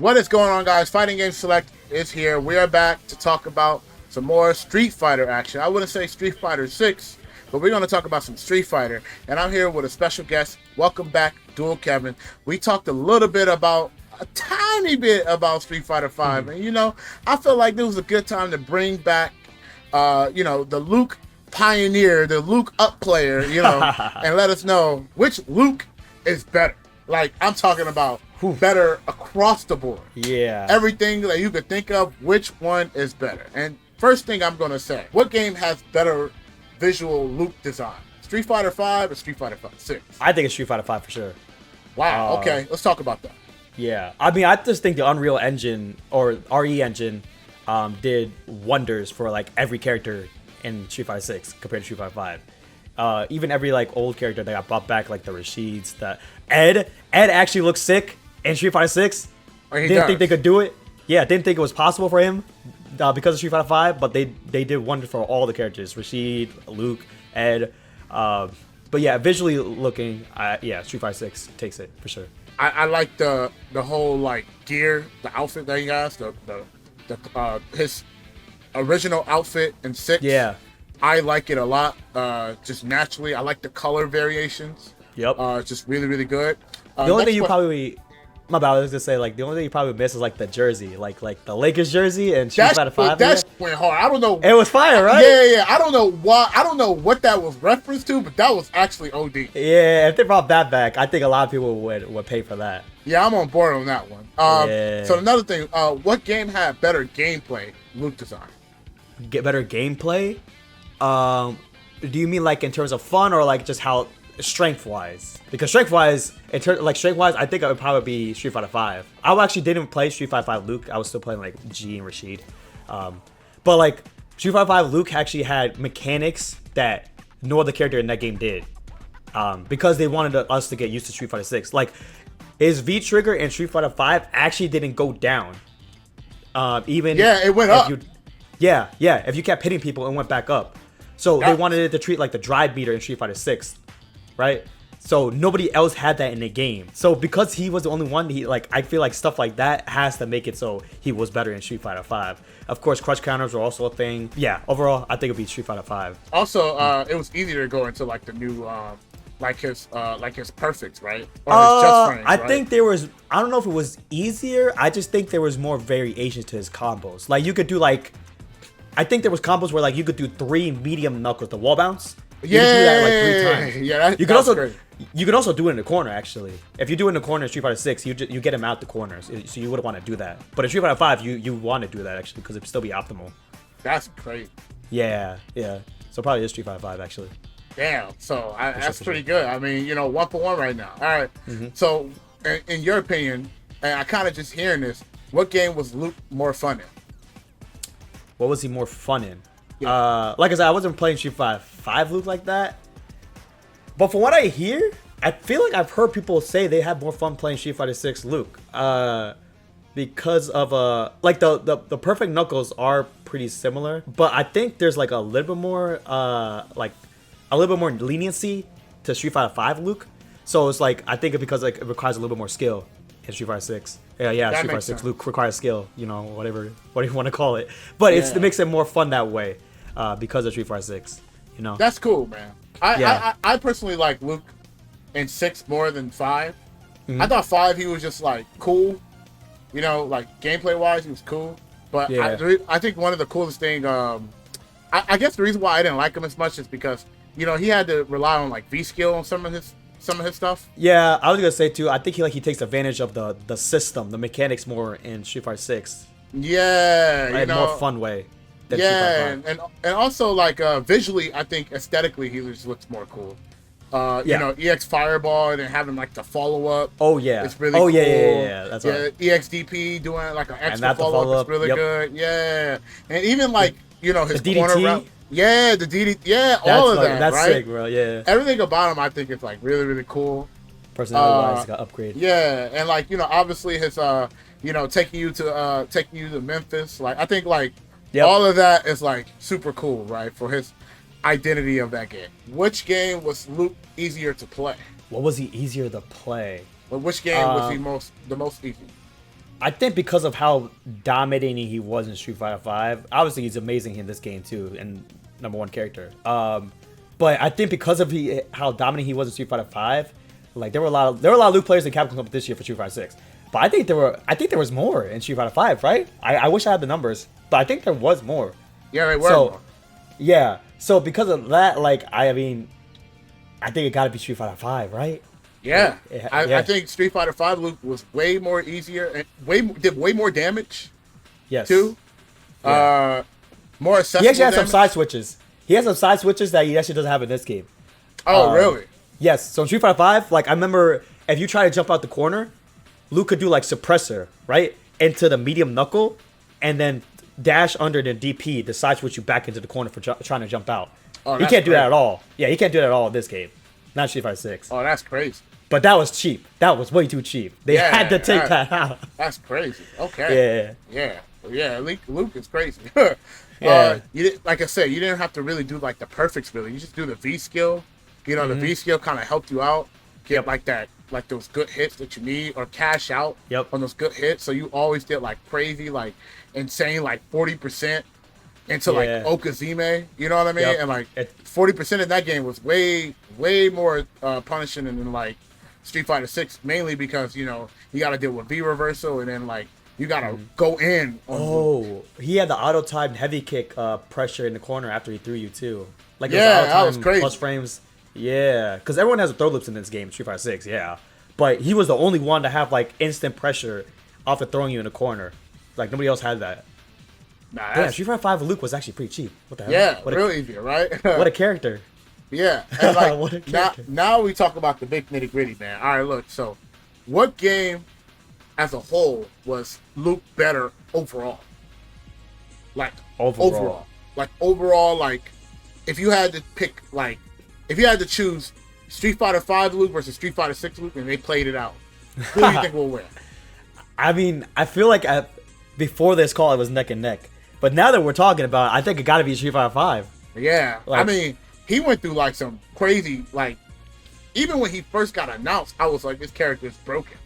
What is going on, guys? Fighting Game Select is here. We are back to talk about some more Street Fighter action. I wouldn't say Street Fighter 6, but we're going to talk about some Street Fighter. And I'm here with a special guest. Welcome back, Dual Kevin. We talked a tiny bit about Street Fighter 5. And, I feel like this was a good time to bring back, the Luke pioneer, the Luke up player, and let us know which Luke is better. Like, I'm talking about better across the board. Yeah. Everything that you could think of, which one is better? And first thing I'm going to say, what game has better visual Luke design? Street Fighter 5 or Street Fighter 6? I think it's Street Fighter 5 for sure. Wow. Okay, let's talk about that. Yeah. I mean, I just think the Unreal Engine or RE Engine did wonders for like every character in Street Fighter 6 compared to Street Fighter 5. Even every like old character that got brought back, like the Rashids, the Ed actually looks sick in Street Fighter 6. Didn't think they could do it. Yeah, didn't think it was possible for him because of Street Fighter 5, but they did wonders for all the characters. Rashid, Luke, Ed. But yeah, visually looking, Street Fighter 6 takes it for sure. I like the whole like gear, the outfit that he has, his original outfit in 6. Yeah. I like it a lot. Just naturally, I like the color variations. Yep. It's just really, really good. The only thing you probably, my bad, I was gonna say like the only thing you probably miss is like the jersey, like the Lakers jersey and Street Fighter 5. That went hard. I don't know. It was fire, right? Yeah. I don't know why. I don't know what that was referenced to, but that was actually OD. Yeah, if they brought that back, I think a lot of people would pay for that. Yeah, I'm on board on that one. Yeah. So another thing, what game had better gameplay, Luke design? Get better gameplay? Do you mean like in terms of fun or like just how strength wise? Because strength wise, I think it would probably be Street Fighter 5. I actually didn't play Street Fighter 5 Luke. I was still playing like G and Rashid. But like Street Fighter 5 Luke actually had mechanics that no other character in that game did. Because they wanted us to get used to Street Fighter 6. Like his V trigger in Street Fighter 5 actually didn't go down. It went up. If you kept hitting people, it went back up. So they wanted it to treat like the drive meter in Street Fighter 6, right? So nobody else had that in the game. So because he was the only one, I feel like stuff like that has to make it so he was better in Street Fighter 5. Of course, crush counters were also a thing. Yeah, overall, I think it'd be Street Fighter 5. Also, it was easier to go into like the new, his perfects, right? Or his just frames, I right? think there was. I don't know if it was easier. I just think there was more variations to his combos. Like you could do like. I think there was combos where like you could do 3 medium knuckles, the wall bounce. You could do that like 3 times. Yeah, you could also do it in the corner actually. If you do it in the corner in Street Fighter 6, you get him out the corners, so you wouldn't want to do that. But in Street Fighter 5, you want to do that actually because it'd still be optimal. That's crazy. Yeah. So probably is Street Fighter 5 actually. Damn. So that's pretty good. I mean, 1-for-1 right now. All right. So, in your opinion, and I kind of just hearing this, what game was Luke more fun in? What was he more fun in? Yeah. Like I said, I wasn't playing Street Fighter 5 Luke like that. But from what I hear, I feel like I've heard people say they had more fun playing Street Fighter 6 Luke. Because of like the perfect knuckles are pretty similar, but I think there's like a little bit more leniency to Street Fighter 5 Luke. So it's like I think because like it requires a little bit more skill in Street Fighter 6. Yeah, Street Fighter 6 Luke requires skill, whatever you want to call it. But it makes it more fun that way because of Street Fighter 6. That's cool, man. I personally like Luke in 6 more than 5. I thought 5 he was just like cool, like gameplay wise he was cool. But I think one of the coolest thing, I guess the reason why I didn't like him as much is because he had to rely on like V skill on some of his stuff. Yeah, I was gonna say too. I think he takes advantage of the system, the mechanics more in Street Fighter 6. Yeah, in a more fun way. Than Street Fighter 5. and also like visually, I think aesthetically he just looks more cool. EX Fireball and then having like the follow up. Oh yeah, it's really cool. Yeah. That's right. EXDP doing like an extra follow up is really good. Yeah, and even like his the corner DDT? route. Yeah, the DD. Yeah, all of that. That's right? sick, bro. Yeah. Everything about him, I think, is like really, really cool. Personality-wise, got upgraded. Yeah, and like obviously his taking you to Memphis. Like I think like all of that is like super cool, right? For his identity of that game. Which game was Luke easier to play? What was he easier to play? But which game was he the most easy? I think because of how dominating he was in Street Fighter V, obviously he's amazing in this game too, and #1 character. But I think because of how dominant he was in Street Fighter V, like there were a lot of Luke players in Capcom Cup this year for Street Fighter 6. But I think there was more in Street Fighter 5, right? I wish I had the numbers, but I think there was more. Yeah, they were more. Yeah. So because of that, like I think it got to be Street Fighter 5, right? Yeah. Yeah. I think Street Fighter 5 Luke was way more easier and did way more damage. Yes. Too. Yeah. More accessible. He actually has some damage. side switches. He has some side switches that he actually doesn't have in this game. Oh, really? Yes. So in Street Fighter 5, like I remember if you try to jump out the corner, Luke could do like suppressor, right? Into the medium knuckle and then dash under the DP to side switch you back into the corner for trying to jump out. Oh, he can't do that at all. Yeah, he can't do that at all in this game. Not Street Fighter 6. Oh, that's crazy. But that was cheap. That was way too cheap. They had to take that out. That's crazy. Okay. Yeah. Luke is crazy. Yeah. Like I said, you didn't have to really do like the perfects. Really, you just do the V skill. You know, the V skill kind of helped you out. Get like those good hits that you need, or cash out on those good hits. So you always did like crazy, like insane, like 40% into like Okazime. You know what I mean? Yep. And like 40% in that game was way more punishing than like Street Fighter 6, mainly because you know you got to deal with V reversal and then like you got to go in. He had the auto timed heavy kick pressure in the corner after he threw you too. Like that was crazy. Plus frames. Yeah, because everyone has a throw loops in this game, Street Fighter 6. Yeah, but he was the only one to have like instant pressure off of throwing you in the corner. Like nobody else had that. Damn, Street Fighter 5 Luke was actually pretty cheap. What the hell? Yeah, real easy, right? What a character. Yeah, and like What a character. now we talk about the big nitty gritty, man. All right, look. So, what game, as a whole, was Luke better overall? Like overall, like if you had to pick, like if you had to choose Street Fighter 5 Luke versus Street Fighter 6 Luke, and they played it out, who do you think will win? I mean, I feel like before this call it was neck and neck, but now that we're talking about it, I think it got to be Street Fighter 5. Yeah, Like, I mean, he went through like some crazy, like even when he first got announced, I was like, this character is broken.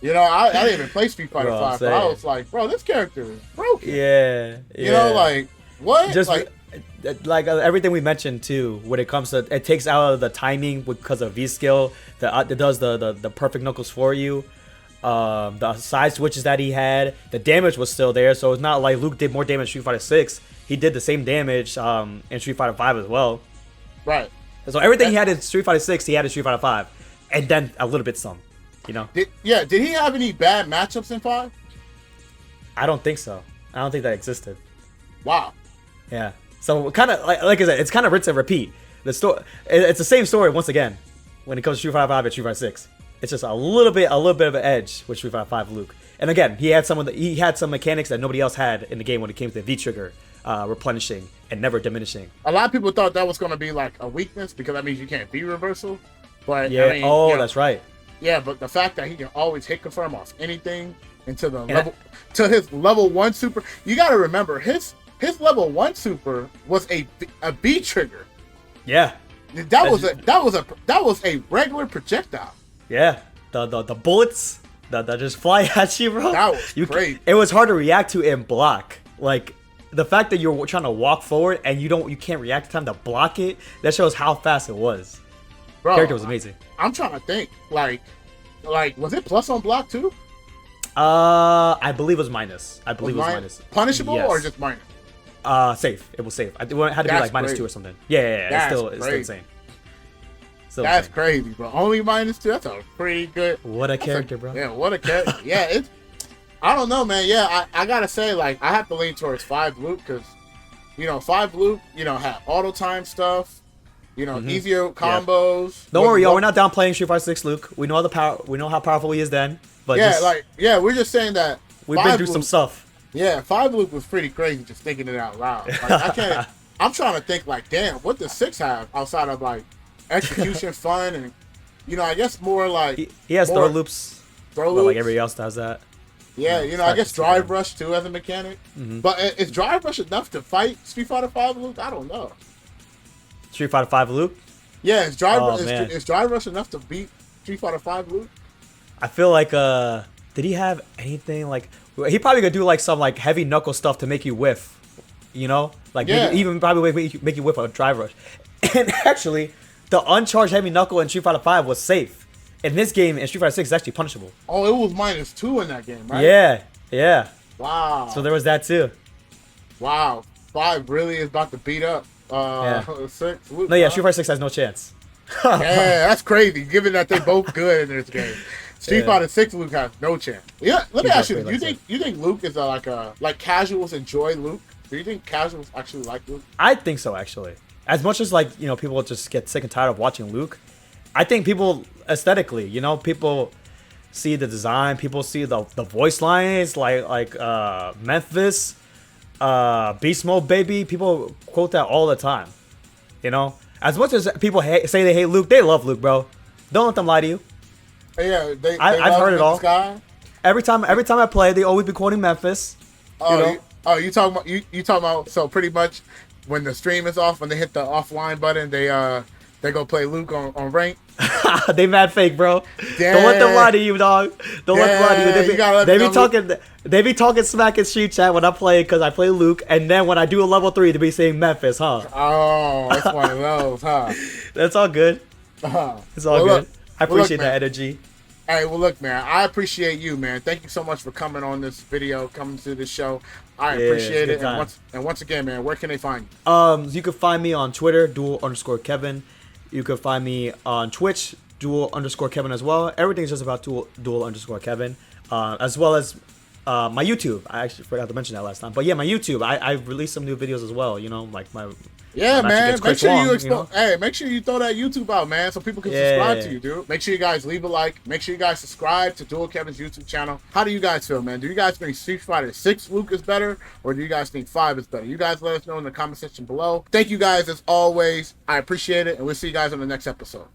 You know, I didn't even play Street Fighter 5, but I was like, bro, this character is broken. Yeah. You know, like what? Just like everything we mentioned too, when it comes to it takes out of the timing because of V skill. It does the perfect knuckles for you. The side switches that he had, the damage was still there, so it's not like Luke did more damage in Street Fighter 6. He did the same damage in Street Fighter 5 as well. Right. So everything he had in Street Fighter 6, he had in Street Fighter 5, and then a little bit some. You know. Did he have any bad matchups in 5? I don't think so. I don't think that existed. Wow. Yeah. So kind of like I said, it's kind of rinse and repeat. The story, it's the same story once again when it comes to Street Fighter 5 and Street Fighter 6. It's just a little bit of an edge with Street Fighter 5 Luke. And again, he had some mechanics that nobody else had in the game when it came to the V trigger, replenishing and never diminishing. A lot of people thought that was going to be like a weakness because that means you can't V reversal. But yeah. I mean, That's right. Yeah, but the fact that he can always hit confirm off anything into the level to his level 1 super, you got to remember his level 1 super was a B trigger. Yeah. That was a regular projectile. Yeah. The bullets that just fly at you, bro. That was great. It was hard to react to and block. Like the fact that you're trying to walk forward and you can't react in time to block it, that shows how fast it was. Bro, Character was amazing. I'm trying to think. Like was it plus on block too? I believe it was minus. I believe it was minus. Punishable yes. or just minus? Safe. It was safe. It had to be like That's minus great. 2 or something. Yeah. It's still insane. That's crazy, bro. Only minus 2. That's a pretty good. What a character, bro. Yeah, what a character. Yeah, I don't know, man. Yeah, I gotta say, like, I have to lean towards 5 Luke because, 5 Luke, had auto time stuff. Easier combos. Don't worry, y'all. We're not downplaying Street Fighter 6 Luke. We know the power. We know how powerful he is then. But we're just saying that we've been through some stuff. Yeah, 5 Luke was pretty crazy. Just thinking it out loud. Like, I can't. I'm trying to think. Like, damn, what does 6 have outside of like execution, fun, and I guess more like he has throw loops. Throw loops. Like everybody else does that. Yeah, I guess drive rush too as a mechanic. Mm-hmm. But is drive rush enough to fight Street Fighter 5 Luke? I don't know. Street Fighter 5 Luke? Yeah, is drive rush enough to beat Street Fighter 5 Luke? I feel like Did he have anything like? He probably could do like some like heavy knuckle stuff to make you whiff, you know, like Yeah. even probably make you whiff a drive rush. And actually, the uncharged heavy knuckle in Street Fighter 5 was safe. In this game, in Street Fighter 6, it's actually punishable. Oh, it was -2 in that game, right? Yeah, yeah. Wow. So there was that too. Wow. 5 really is about to beat up 6. No, yeah, Street Fighter 6 has no chance. Yeah, that's crazy. Given that they both good in this game, Street Yeah. Fighter 6 Luke has no chance. Yeah, let me He's ask you: definitely this. You think Luke is like casuals enjoy Luke? Do you think casuals actually like Luke? I think so, actually. As much as like people just get sick and tired of watching Luke, I think people aesthetically, people see the design, people see the voice lines like Memphis, Beast Mode Baby. People quote that all the time. As much as people say they hate Luke, they love Luke, bro. Don't let them lie to you. Yeah, I've heard it all. Sky. Every time I play, they always be quoting Memphis. You talking about you talking about, so pretty much when the stream is off, when they hit the offline button, they go play Luke on rank. They mad fake, bro. Damn. Don't let them lie to you, dog. Don't let them lie to you. They be talking smack in street chat when I play, because I play Luke, and then when I do a level 3, they be saying Memphis, huh? Oh, that's one of those, huh? That's all good. It's all good. I appreciate man. that energy. Hey, well, look, man, I appreciate you, man. Thank you so much for coming on this video, coming to this show. I appreciate it. And once again, man, where can they find you? You can find me on Twitter, dual_Kevin. You can find me on Twitch, dual_Kevin as well. Everything's just about dual_Kevin. As well as my YouTube. I actually forgot to mention that last time. But yeah, my YouTube. I released some new videos as well, like my... Yeah, man. Make sure Wong, Hey, make sure you throw that YouTube out, man, so people can subscribe to you, dude. Make sure you guys leave a like. Make sure you guys subscribe to Dual Kevin's YouTube channel. How do you guys feel, man? Do you guys think Street Fighter 6 Luke is better, or do you guys think 5 is better? You guys let us know in the comment section below. Thank you guys as always. I appreciate it, and we'll see you guys on the next episode.